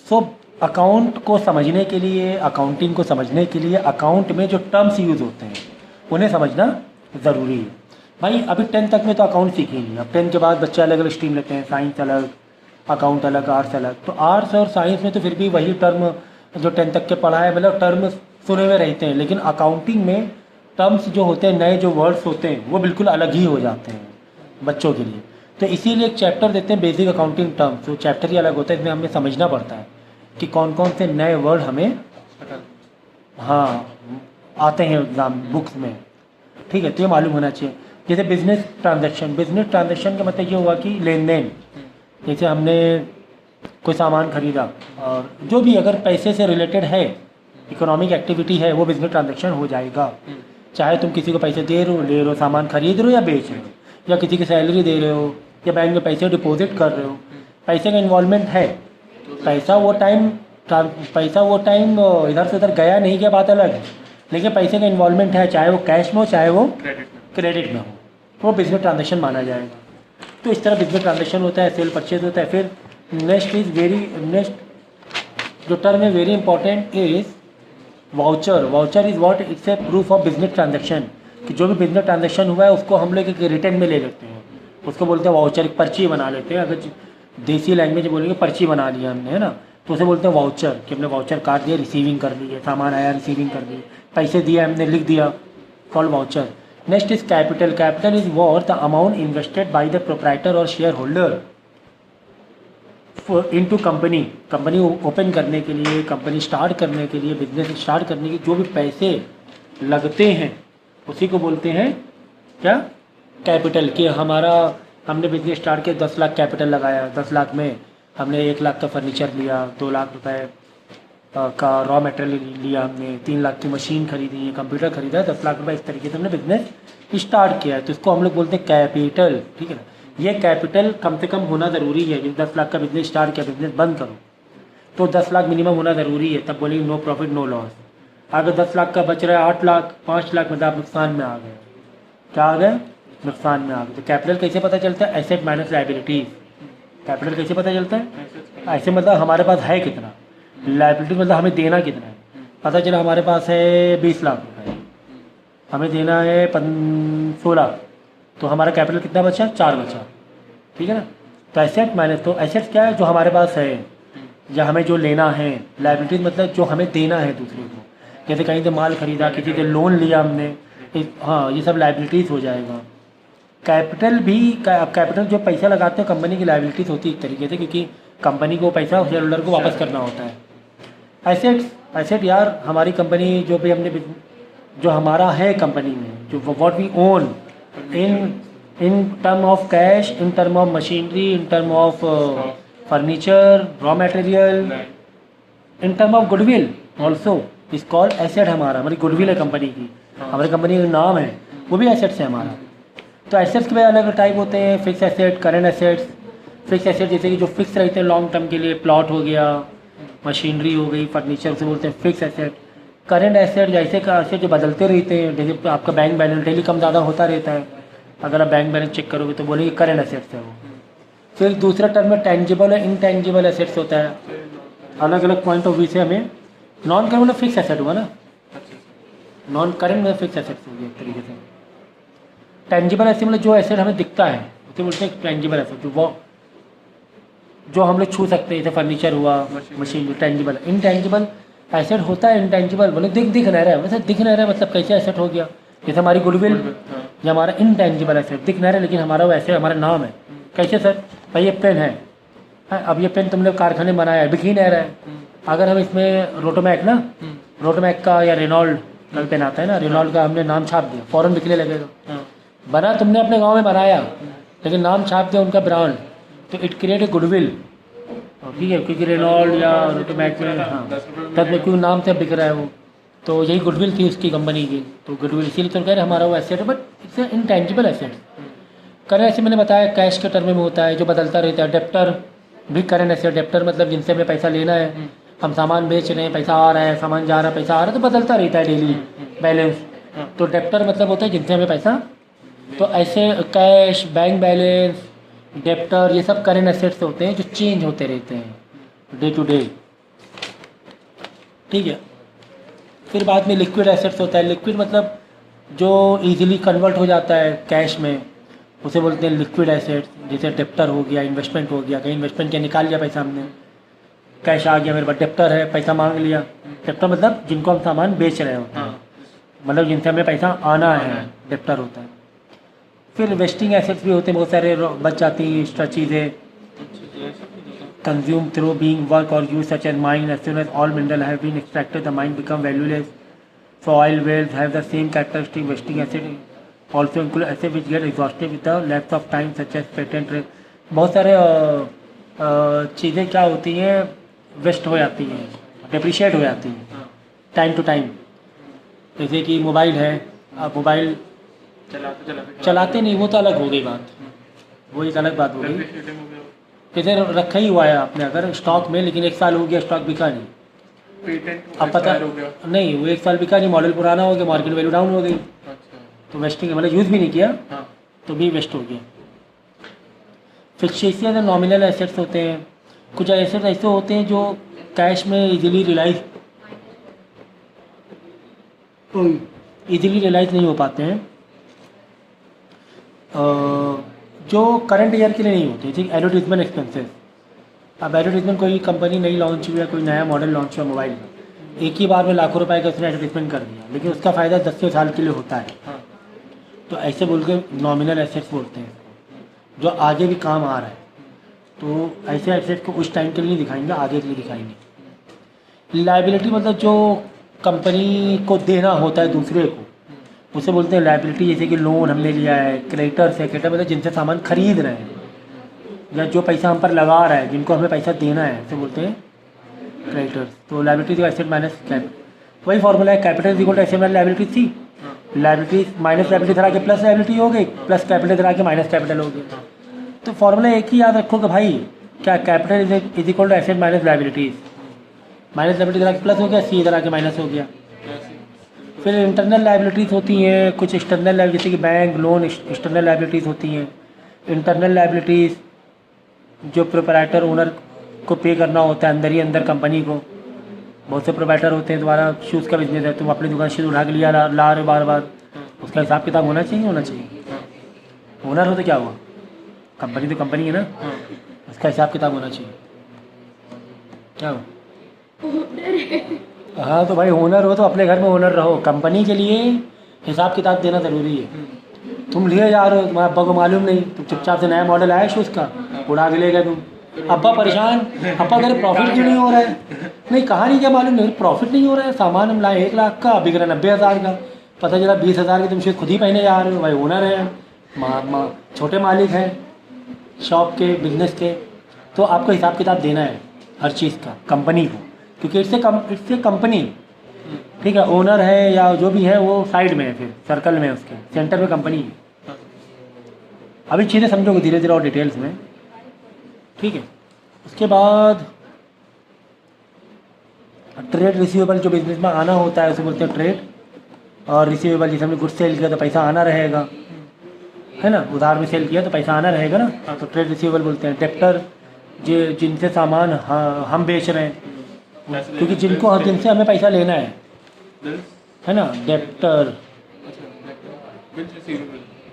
So account को समझने के लिए, अकाउंटिंग को समझने के लिए अकाउंट में जो टर्म्स यूज़ होते हैं उन्हें समझना ज़रूरी है। भाई अभी 10th तक में तो अकाउंट सीखे ही नहीं, अब 10th के बाद बच्चे अलग अलग स्ट्रीम लेते हैं, साइंस अलग, अकाउंट अलग, आर्ट्स अलग। तो आर्ट्स और साइंस में तो फिर भी वही टर्म जो 10th तक के पढ़ा है, मतलब टर्म सुने हुए रहते हैं, लेकिन अकाउंटिंग में टर्म्स जो होते हैं, नए जो वर्ड्स होते हैं वो बिल्कुल अलग ही हो जाते हैं बच्चों के लिए। तो इसीलिए एक चैप्टर देते हैं बेसिक अकाउंटिंग टर्म्स, तो चैप्टर ही अलग होता है, इसमें हमें समझना पड़ता है कि कौन कौन से नए वर्ड हमें आते हैं एग्ज़ाम बुक्स में, ठीक है। तो ये मालूम होना चाहिए। जैसे बिजनेस ट्रांजैक्शन का मतलब ये हुआ कि लेन देन, जैसे हमने कोई सामान खरीदा और जो भी अगर पैसे से रिलेटेड है, इकोनॉमिक एक्टिविटी है, वो बिजनेस ट्रांजैक्शन हो जाएगा। चाहे तुम किसी को पैसे दे रहे हो, ले रहे हो, सामान खरीद रहे हो या बेच रहे हो, या किसी की सैलरी दे रहे हो, या बैंक में पैसे डिपॉजिट कर रहे हो, पैसे का इन्वॉल्वमेंट है। पैसा वो टाइम इधर से उधर गया नहीं, क्या बात अलग है, लेकिन पैसे का इन्वॉल्वमेंट है, चाहे वो कैश में हो चाहे वो क्रेडिट में हो, तो वो बिजनेस ट्रांजैक्शन माना जाएगा। तो इस तरह बिजनेस ट्रांजैक्शन होता है, सेल परचेज होता है। फिर नेक्स्ट जो टर्म है very important is voucher. Voucher is what, it's a proof of business transaction, कि जो भी बिजनेस ट्रांजैक्शन हुआ है उसको हम लोग एक रिटर्न में ले लेते हैं, उसको बोलते हैं वाउचर, एक पर्ची बना लेते हैं। अगर देसी लैंग्वेज में बोलेंगे पर्ची बना लिया हमने, है ना, तो उसे बोलते हैं वाउचर, कि हमने वाउचर काट दिया, रिसीविंग कर ली है, सामान आया रिसीविंग कर ली, पैसे दिए हमने लिख दिया, called voucher. Next is capital. Capital is what the amount invested by the proprietor और shareholder into company. Company open करने के लिए, कंपनी स्टार्ट करने के लिए, बिजनेस स्टार्ट करने के जो भी पैसे लगते हैं उसी को बोलते हैं क्या, कैपिटल। कि हमने बिजनेस स्टार्ट किया, 10 लाख कैपिटल लगाया, 10 लाख में हमने 1 लाख का फर्नीचर लिया, 2 लाख रुपए का रॉ मटेरियल लिया, हमने 3 लाख की मशीन खरीदी, कंप्यूटर खरीदा, 10 लाख रुपए, इस तरीके से हमने बिजनेस स्टार्ट किया है, तो इसको हम लोग बोलते हैं कैपिटल, ठीक है ना। ये कैपिटल कम से कम होना ज़रूरी है। जब 10 लाख का बिजनेस स्टार्ट किया, बिजनेस बंद करो तो 10 लाख मिनिमम होना ज़रूरी है, तब बोलेंगे नो प्रॉफिट नो लॉस। अगर 10 लाख का बच रहा है 8 लाख, 5 लाख, मतलब आप नुकसान में आ गए। क्या आ गए? नुकसान में आ गए। तो कैपिटल कैसे पता चलता है? Asset minus liabilities. कैपिटल कैसे पता चलता है? ऐसे मतलब हमारे पास है कितना, लायबिलिटी मतलब हमें देना कितना है। पता चला हमारे पास है 20 लाख रुपये, हमें देना है 16, तो हमारा कैपिटल कितना बचा? 4 बचा, ठीक है ना। तो एसेट माइनस, तो एसेट्स क्या है? जो हमारे पास है या हमें जो लेना है। लायबिलिटीज मतलब जो हमें देना है दूसरे को, जैसे कहीं से माल खरीदा, किसी से लोन लिया हमने, हाँ, ये सब लायबिलिटीज़ हो जाएगा। कैपिटल भी, कैपिटल जो पैसा लगाते हैं कंपनी की लायबिलिटीज़ होती है एक तरीके से, क्योंकि कंपनी को पैसा शेयर होल्डर को वापस करना होता है। एसेट यार हमारी कंपनी जो भी हमने जो हमारा है कंपनी में, जो what we own in term of cash, in term of machinery, in term of furniture, raw material, in term of goodwill also is called asset. हमारी गुडविल है कंपनी की, हमारी कंपनी का नाम है, वो भी एसेट्स है हमारा। तो एसेट्स के अलग अलग टाइप होते हैं, fix asset, current assets. Fix asset जैसे कि जो फिक्स रहते हैं लॉन्ग टर्म के लिए, प्लॉट हो गया, मशीनरी हो गई, फर्नीचर, से बोलते हैं फिक्स एसेट। करंट एसेट जैसे का एसेट जो बदलते रहते हैं, जैसे आपका बैंक बैलेंस डेली कम ज़्यादा होता रहता है, अगर आप बैंक बैलेंस चेक करोगे तो बोलेंगे करंट एसेट्स है वो। फिर दूसरा टर्म में टेंजिबल और इनटेंजिबल एसेट्स होता है। अलग अलग पॉइंट ऑफ व्यू से हमें नॉन करंट मतलब फिक्स एसेट हुआ ना, नॉन करंट में फिक्स एसेट्स हो गया एक तरीके से। टेंजिबल एसेट मतलब जो एसेट हमें दिखता है उसे बोलते हैं टेंजिबल एसेट, जो हम लोग छू सकते हैं, जैसे फर्नीचर हुआ, मशीन। टेंजिबल। इनटेंजिबल एसेट होता है इनटेंजिबल, बोले दिख नहीं रहा है, वैसे दिख नहीं रहा है मतलब कैसे एसेट हो गया, जैसे हमारी गुडविल, ये हमारा इनटेंजिबल एसेट, दिख नहीं रहा है लेकिन हमारा वो ऐसे हमारा नाम है। कैसे सर? भाई ये पेन है, अब ये पेन तुमने कारखाने बनाया है, बिक ही नहीं रहा है। अगर हम इसमें रोटोमैक ना, रोटोमैक का या रेनॉल्ड का पेन आता है ना, रेनॉल्ड का हमने नाम छाप दिया, फ़ौरन बिकने लगेगा। बना तुमने अपने गांव में बनाया, लेकिन नाम छाप दिया उनका ब्रांड, तो इट क्रिएट ए गुडविल, ठीक है, क्योंकि रेनॉल्ड या रोटोमैक में, हाँ, तब में क्यों नाम से बिक रहा है वो, तो यही गुडविल थी उसकी कंपनी की। तो गुडविल इसीलिए तो कह रहे हमारा वो एसेट है, but it's a intangible asset. Current asset मैंने बताया कैश के टर्म में होता है, जो बदलता रहता है। डेप्टर भी करंट एसेट। डेप्टर मतलब जिनसे हमें पैसा लेना है, हम सामान बेच रहे हैं, पैसा आ रहा है, सामान जा रहा है, पैसा आ रहा है, तो बदलता रहता है डेली बैलेंस। तो डेप्टर मतलब होता है जिनसे हमें पैसा, तो ऐसे कैश, बैंक बैलेंस, डेप्टर, ये सब करंट एसेट्स होते हैं जो चेंज होते रहते हैं डे टू डे। ठीक है। फिर बाद में लिक्विड एसेट्स होता है। लिक्विड मतलब जो इजीली कन्वर्ट हो जाता है कैश में, उसे बोलते हैं लिक्विड एसेट्स। जैसे डेप्टर हो गया, इन्वेस्टमेंट हो गया, कहीं इन्वेस्टमेंट किया, निकाल लिया पैसा हमने, कैश आ गया मेरे पास, डेप्टर है, पैसा मांग लिया। डेप्टर मतलब जिनको हम सामान बेच रहे होते हैं, मतलब जिनसे हमें पैसा आना है, डेप्टर होता है। फिर वेस्टिंग एसेट्स भी होते हैं, बहुत सारे बच जाती हैं एक्स्ट्रा चीज़ें। कंज्यूम थ्रू बीइंग वर्क और use such as mine, as soon as all mineral have been extracted the mine become valueless. So oil wells have the same characteristic. Wasting asset also include asset which get exhausted with the lapse of time such as patent. बहुत सारे चीज़ें क्या होती हैं, waste हो जाती हैं, depreciate हो जाती हैं टाइम टू टाइम। जैसे कि मोबाइल है, आप मोबाइल चलाते नहीं, वो तो अलग हो गई बात, वो एक अलग बात हो गई। जैसे रखा ही हुआ है आपने अगर स्टॉक में, लेकिन 1 साल हो गया, स्टॉक बिका नहीं, अब पता नहीं, वो 1 साल बिका नहीं, मॉडल पुराना हो गया, मार्केट वैल्यू डाउन हो गई, तो वेस्टिंग मतलब यूज़ भी नहीं किया तो भी वेस्ट हो गया। फिक्सेशियस और नॉमिनल एसेट्स होते हैं। कुछ एसेट्स ऐसे होते हैं जो कैश में इजीली रियलाइज नहीं हो पाते हैं, जो करंट ईयर के लिए नहीं होते। ठीक, एडवर्टीजमेंट एक्सपेंसेस। अब एडवर्टीजमेंट, कोई कंपनी नई लॉन्च हुई है, कोई नया मॉडल लॉन्च हुआ मोबाइल में, एक ही बार में लाखों रुपए का उसने एडवर्टीजमेंट कर दिया, लेकिन उसका फ़ायदा 10 साल के लिए होता है। तो ऐसे बोल के नॉमिनल एसेट्स बोलते हैं, जो आगे भी काम आ रहा है। तो ऐसे एसेट को उस टाइम के लिए नहीं दिखाएंगे, आगे के लिए दिखाएंगे। लायबिलिटी मतलब जो कंपनी को देना होता है दूसरे को, उसे बोलते हैं लायबिलिटी। जैसे कि लोन हमने लिया है, क्रेडिटर्स है, क्रेडिटर मतलब जिनसे सामान खरीद रहे हैं, या जो पैसा हम पर लगा रहा है, जिनको हमें पैसा देना है, उसे बोलते हैं क्रेडिटर्स। तो लायबिलिटी तो एसेट माइनस कैपिटल, वही फॉर्मूला है, capital is equal to asset minus liability थी। लायबिलिटी माइनस लायबिलिटी धरा के प्लस लायबिलिटी हो गई, प्लस कैपिटल धरा के माइनस कैपिटल हो गई। तो फॉर्मूला एक ही याद रखो कि भाई क्या capital is equal to asset minus liabilities, minus liability धरा के प्लस हो गया, सी धरा के माइनस हो गया। फिर इंटरनल लायबिलिटीज़ होती हैं, कुछ एक्सटर्नल लायबिलिटी, जैसे कि बैंक लोन एक्सटर्नल लायबिलिटीज़ होती हैं। इंटरनल लायबिलिटीज़ जो प्रोप्राइटर ओनर को पे करना होता है अंदर ही अंदर कंपनी को। बहुत से प्रोप्राइटर होते हैं, तुम्हारा शूज़ का बिजनेस है, तुम अपनी दुकान शूज़ उठा के लिया ला रहे बार बार, उसका हिसाब किताब होना चाहिए। ओनर हो तो क्या हुआ, कंपनी तो कंपनी है ना, उसका हिसाब किताब होना चाहिए। क्या हो, हाँ तो भाई ओनर हो तो अपने घर में ओनर रहो, कंपनी के लिए हिसाब किताब देना ज़रूरी है। तुम लिए जा रहे हो, तुम्हारे अब्बा को मालूम नहीं, तुम चुपचाप से नया मॉडल आया शूज़ का, उड़ा के ले गए तुम, अब्बा परेशान, अब्बा कह रहे प्रॉफिट क्यों नहीं हो रहा है। नहीं कहानी क्या मालूम नहीं, प्रॉफिट नहीं हो रहा है, सामान हम लाए 1 लाख का, बिक रहा 90,000 का, पता चला 20,000 के तुम शूज़ खुद ही पहने जा रहे हो। भाई ओनर है, छोटे मालिक हैं शॉप के, बिजनेस के, तो आपको हिसाब किताब देना है हर चीज़ का कंपनी को, क्योंकि इससे कंपनी, ठीक है, ओनर है या जो भी है वो साइड में है, फिर सर्कल में, उसके सेंटर में कंपनी है। अभी चीज़ें समझोगे धीरे धीरे और डिटेल्स में, ठीक है। उसके बाद ट्रेड रिसीवेबल, जो बिजनेस में आना होता है उसे बोलते हैं ट्रेड, और रिसीवेबल जैसे हमने गुड सेल किया तो पैसा आना रहेगा, है ना, उधार में सेल किया तो पैसा आना रहेगा ना, तो ट्रेड रिसीवेबल बोलते हैं। डेप्टर जिनसे सामान हम बेच रहे हैं, क्योंकि जिनसे हमें पैसा लेना है ना, डेप्टर।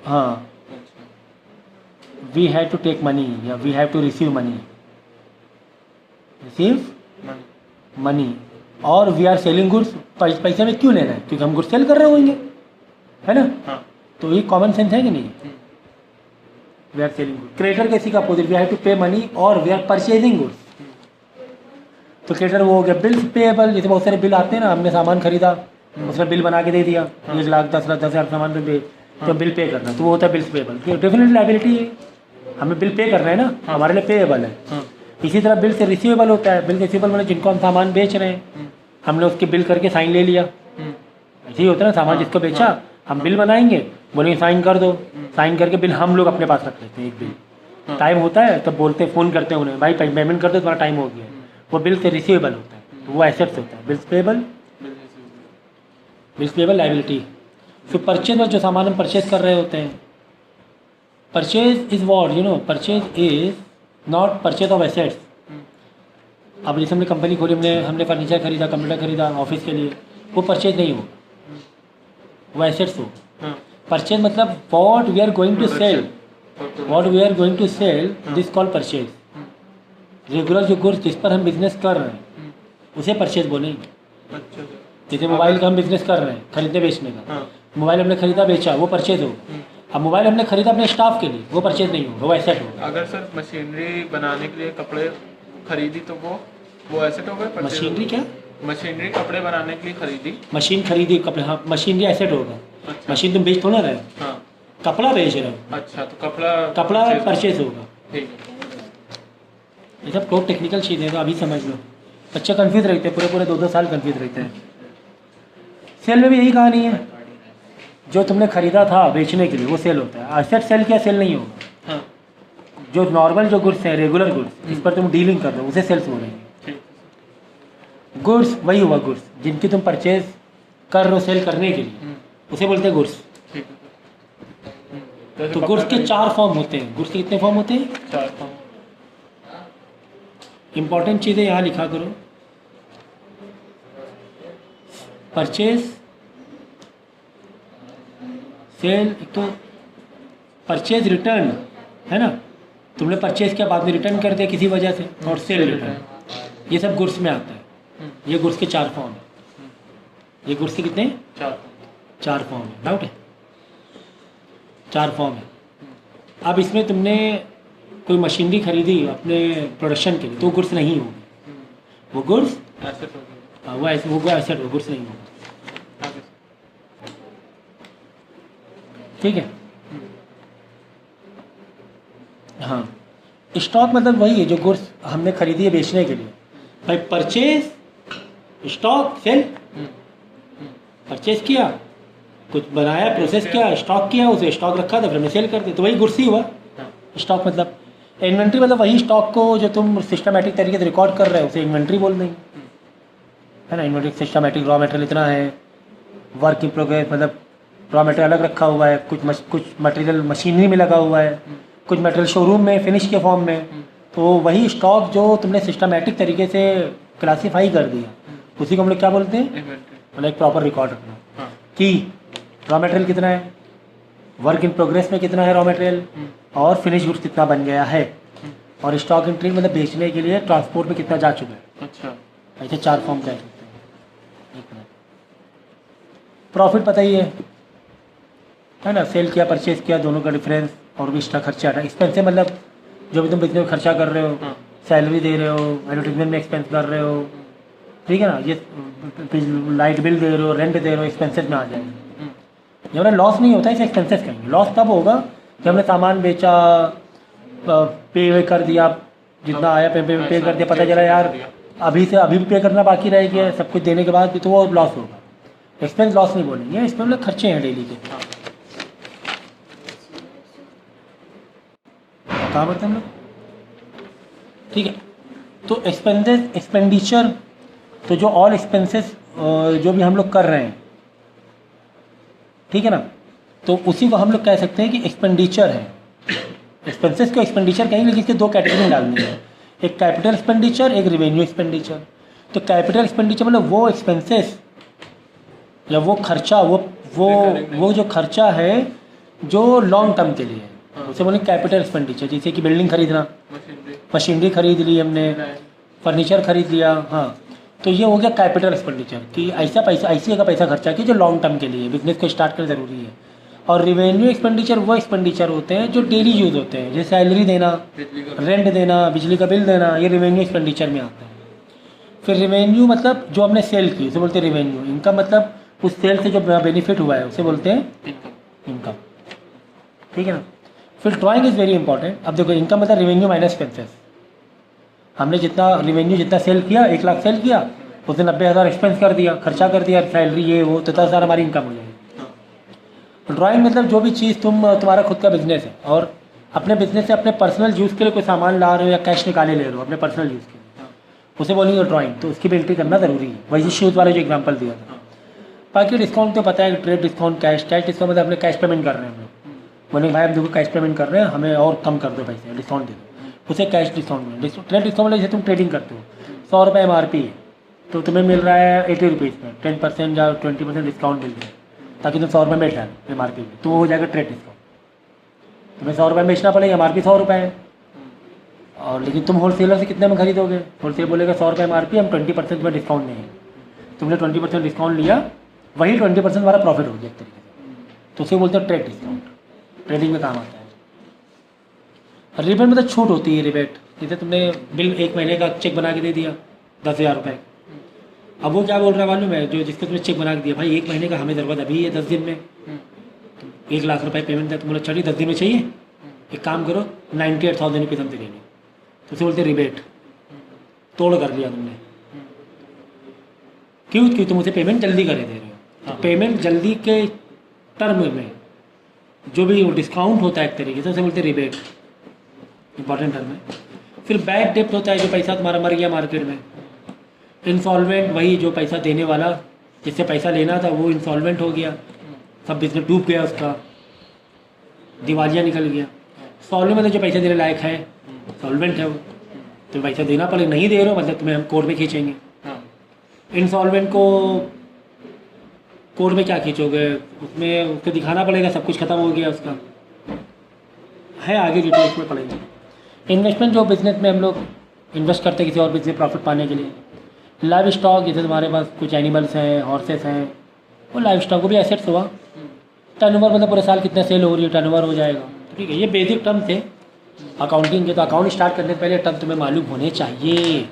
हाँ, we have to take money या we have to receive money, money, और वी आर सेलिंग गुड्स। पैसे में क्यों लेना है, क्योंकि हम गुड्स सेल कर रहे होंगे, है ना। तो ये कॉमन सेंस है कि नहीं, we are selling goods. Creditor के का opposite, we have to pay money और वी आर परचेजिंग गुड्स। तो क्रेडिटर वो हो गया। बिल्स पेएबल, जैसे बहुत सारे बिल आते हैं ना, हमने सामान खरीदा, उसने बिल बना के दे दिया, 1 लाख 10 लाख 10,000 सामान पे तो बिल पे करना, तो वो होता है बिल्स पेएबल। डेफिनेटली लायबिलिटी है, हमें बिल पे करना है ना, हमारे लिए पेएबल है। इसी तरह बिल से रिसीवेबल होता है। बिल रिसीवेबल मतलब जिनको हम सामान बेच रहे हैं, हमने उसके बिल करके साइन ले लिया, ऐसे ही होता है ना, सामान जिसको बेचा हम बिल बनाएंगे, बोलेंगे साइन कर दो, साइन करके बिल हम लोग अपने पास रख लेते हैं। एक बिल टाइम होता है तब बोलते हैं, फ़ोन करते हैं उन्हें, भाई पेमेंट कर दो, तुम्हारा टाइम हो गया, वो बिल से रिसीवेबल होता है, तो वो एसेट्स होता है। Bills payable liability. फिर परचेज में जो सामान हम परचेज कर रहे होते हैं, purchase is what, purchase is not purchase of assets, अब जैसे हमने कंपनी खोली, हमने फर्नीचर खरीदा, कंप्यूटर खरीदा ऑफिस के लिए, वो परचेज नहीं होगा, वो एसेट्स हो। परचेज मतलब what we are going to sell, what we are going to sell this call purchase. Regular जो गुड्स जिस पर हम बिजनेस कर रहे हैं उसे परचेज बोलेंगे। जैसे मोबाइल का हम बिजनेस कर रहे हैं, खरीदने बेचने का, मोबाइल हमने खरीदा बेचा, वो परचेज होगा। अब मोबाइल हमने खरीदा अपने स्टाफ के लिए, वो परचेज नहीं होगा, वो एसेट होगा। अगर सर मशीनरी बनाने के लिए कपड़े खरीदी तो वो एसेट होगा। मशीनरी क्या? मशीनरी कपड़े बनाने के लिए खरीदी, मशीन खरीदी कपड़े, हाँ मशीनरी एसेट होगा। अच्छा। मशीन तुम बेच थोड़ा रहे हो, हाँ कपड़ा बेच रहे हो। अच्छा, तो कपड़ा परचेज होगा। ठीक है। ये सब बहुत टेक्निकल चीज़ है, तो अभी समझ लो। बच्चे कंफ्यूज रहते हैं, पूरे 2-2 साल कंफ्यूज रहते हैं। सेल में भी यही कहानी है, जो तुमने खरीदा था बेचने के लिए वो सेल होता है। एसेट सेल क्या सेल नहीं होगा। हाँ। जो नॉर्मल जो गुड्स है, रेगुलर गुड्स जिस पर तुम डीलिंग कर रहे हो उसे सेल्स बोलेंगे। गुड्स वही हुआ, गुड्स जिनकी तुम परचेज कर रहे हो सेल करने के लिए, उसे बोलते हैं गुड्स। तो गुड्स के 4 फॉर्म होते हैं। गुड्स के कितने फॉर्म होते हैं? 4 फॉर्म। इंपॉर्टेंट चीज़ें यहाँ लिखा करो। परचेज, सेल, एक तो परचेज रिटर्न है ना, तुमने परचेज किया बाद में रिटर्न कर दिया किसी वजह से, और सेल रिटर्न, ये सब गुड्स में आता है। ये गुड्स के 4 फॉर्म है। ये गुड्स के कितने? 4 फॉर्म है। डाउट है? 4 फॉर्म है। अब इसमें तुमने कोई मशीनरी खरीदी अपने प्रोडक्शन के लिए, तो गुड्स नहीं होगी, वो गुड्स एसेट होगी। वो एसेट होगा, गुड्स नहीं होगा। ठीक है। हाँ, स्टॉक मतलब वही है जो गुड्स हमने खरीदी है बेचने के लिए। भाई परचेज, स्टॉक, सेल। परचेज किया, कुछ बनाया, प्रोसेस किया, स्टॉक किया, उसे स्टॉक रखा था, फिर हमने सेल कर दिया, तो वही गुड्स ही हुआ। स्टॉक मतलब इन्वेंट्री, मतलब वही स्टॉक को जो तुम सिस्टमेटिक तरीके से रिकॉर्ड कर रहे हो उसे इन्वेंट्री बोल देंगे, है ना। इन्वेंट्री सिस्टमेटिक, रॉ मटेरियल इतना है, वर्क इन प्रोग्रेस मतलब रॉ मटेरियल अलग रखा हुआ है, कुछ मटेरियल मशीनरी में लगा हुआ है, कुछ मटेरियल शोरूम में फिनिश के फॉर्म में। तो वही स्टॉक जो तुमने सिस्टमेटिक तरीके से क्लासीफाई कर दिया, उसी को हम लोग क्या बोलते हैं? मतलब एक प्रॉपर रिकॉर्ड रखना कि रॉ मटेरियल कितना है, वर्क इन प्रोग्रेस में कितना है रॉ मटेरियल, और फिनिश गुड्स कितना बन गया है, और स्टॉक एंट्री मतलब बेचने के लिए ट्रांसपोर्ट में कितना जा चुका है। अच्छा, ऐसे 4 फॉर्म कह सकते हैं। प्रॉफिट पता ही है ना, सेल किया परचेज किया, दोनों का डिफरेंस, और भी एक्स्ट्रा खर्चा आता है। एक्सपेंस मतलब जो भी तुम बिजनेस में खर्चा कर रहे हो, सैलरी दे रहे हो, एडवर्टीजमेंट में एक्सपेंस कर रहे हो, ठीक है ना, ये लाइट बिल दे रहे हो, रेंट दे रहे हो, एक्सपेंसेस में आ जाएंगे। जब हमें लॉस नहीं होता है, इसे एक्सपेंसेस कहेंगे। लॉस तब होगा जब हमने सामान बेचा, पे कर दिया, जितना आया पे कर दिया, पता चला यार अभी भी पे करना बाकी रह गया, सब कुछ देने के बाद भी, तो वो लॉस होगा। एक्सपेंस लॉस नहीं बोलेंगे, इसमें मतलब खर्चे हैं डेली के। कहाँ बढ़ते हम लोग? ठीक है, तो एक्सपेंडिचर, तो जो ऑल एक्सपेंसेस जो भी हम लोग कर रहे हैं, ठीक है ना, तो उसी को हम लोग कह सकते हैं कि एक्सपेंडिचर है। एक्सपेंसेस को एक्सपेंडिचर कहेंगे, लेकिन इसके 2 कैटेगरी में डालनी है, एक कैपिटल एक्सपेंडिचर, एक रिवेन्यू एक्सपेंडिचर। तो कैपिटल एक्सपेंडिचर मतलब वो एक्सपेंसेस या वो खर्चा, वो जो खर्चा है जो लॉन्ग टर्म के लिए है, उसे बोलेंगे कैपिटल एक्सपेंडिचर। जैसे कि बिल्डिंग खरीदना, मशीनरी खरीद ली हमने, फर्नीचर खरीद लिया, हाँ, तो ये हो गया कैपिटल एक्सपेंडिचर कि ऐसा पैसा, ऐसी जगह पैसा खर्चा किया जो लॉन्ग टर्म के लिए बिजनेस को स्टार्ट करना ज़रूरी है। और रिवेन्यू एक्सपेंडिचर वो एक्सपेंडिचर होते हैं जो डेली यूज़ होते हैं, जैसे सैलरी देना, रेंट देना, बिजली का बिल देना, ये रिवेन्यू एक्सपेंडिचर में आता है। फिर रिवेन्यू मतलब जो हमने सेल की उसे बोलते हैं रिवेन्यू। इनकम मतलब उस सेल से जो बेनिफिट हुआ है उसे बोलते हैं इनकम, ठीक है ना। फिर ड्राइंग इज़ वेरी इंपॉर्टेंट। अब देखो, इनकम मतलब रिवेन्यू माइनस एक्सपेंसेस। हमने जितना रिवेन्यू जितना सेल किया, 1 लाख सेल किया, उसने 90,000 एक्सपेंस कर दिया, खर्चा कर दिया, सैलरी ये वो, तो 10,000 हमारी इनकम हो जाएगी। ड्राइंग मतलब जो भी चीज़ तुम्हारा खुद का बिजनेस है और अपने बिजनेस से अपने पर्सनल यूज़ के लिए कोई सामान ला रहे हो या कैश निकाले ले रहे हो अपने पर्सनल यूज़ के लिए, उसे बोलेंगे ड्राइंग। तो उसकी भी एंट्री करना ज़रूरी है। वही शूज़ वाले जो एग्जाम्पल दिया था। बाकी डिस्काउंट तो पता है, ट्रेड डिस्काउंट, कैश डिस्काउंट मतलब अपने कैश पेमेंट कर रहे हैं हम लोग, बोले भाई हम देखो कैश पेमेंट कर रहे हैं, हमें और कम कर दो पैसे, डिस्काउंट दे दो, उसे कैश डिस्काउंट में। ट्रेड डिस्काउंट मतलब जैसे तुम ट्रेडिंग करते हो, 100 रुपये MRP है, तो तुम्हें मिल रहा है 80 रुपीज़ में 10% या 20% डिस्काउंट मिल रहा है, ताकि तुम 100 रुपये बेच डालो MRP में, तो वो हो जाएगा ट्रेड डिस्काउंट। तुम्हें 100 रुपये में बेचना पड़ेगा, MRP 100 रुपये है, और लेकिन तुम होलसेलर से कितने में खरीदोगे? होलसेल बोलेगा 100 रुपये MRP, हम 20% में डिस्काउंट नहीं है। तुमने 20% डिस्काउंट लिया, वही 20% हमारा प्रॉफिट हो गया एक तरीके से, तो उसे बोलते हैं ट्रेड डिस्काउंट, ट्रेडिंग में काम आता है। रिबेट में तो छूट होती है। रिबेट जैसे तुमने बिल 1 महीने का चेक बना के दे दिया 10,000 रुपये, अब वो क्या बोल रहा है मालूम है, जो जिसको तुमने चेक बना के दिया, भाई 1 महीने का हमें ज़रूरत अभी है 10 दिन में, 1 लाख रुपये पेमेंट है, तो बोला चलिए 10 दिन में चाहिए, एक काम करो 98,000 रुपीज़ हम दे देंगे, तो उसे बोलते रिबेट, तोड़ कर लिया तुमने। क्यों तुम उसे पेमेंट जल्दी करे दे रहे हो, तो पेमेंट जल्दी के टर्म में जो भी वो डिस्काउंट होता है एक तरीके से, उसे बोलते रिबेट, इंपॉर्टेंट टर्म है। फिर बैड डेप्ट होता है, जो पैसा तुम्हारा मर गया मार्केट में। इंसॉल्वेंट, वही जो पैसा देने वाला जिससे पैसा लेना था वो इंसॉल्वेंट हो गया, सब बिजनेस डूब गया उसका, दिवालिया निकल गया। सॉल्वेंट मतलब जो पैसा देने लायक है, सॉल्वेंट है वो, तो पैसा देना पड़ेगा, नहीं दे रहे हो मतलब तुम्हें हम कोर्ट में खींचेंगे। इंसॉल्वेंट को कोर्ट में क्या खींचोगे, उसमें उसको दिखाना पड़ेगा सब कुछ खत्म हो गया उसका है, आगे डिटेल्स में पड़ेगा। इन्वेस्टमेंट, जो बिजनेस में हम लोग इन्वेस्ट करते हैं किसी और बिजनेस प्रॉफिट पाने के लिए। लाइव स्टॉक, जैसे तुम्हारे पास कुछ एनिमल्स हैं, हॉर्सेस हैं, वो लाइव स्टॉक को भी एसेट्स हुआ। टर्नओवर मतलब पूरे साल कितने सेल हो रही है, टर्नओवर हो जाएगा, ठीक है। ये बेसिक टर्म थे अकाउंटिंग के, तो अकाउंट स्टार्ट करने से पहले टर्म तुम्हें मालूम होने चाहिए।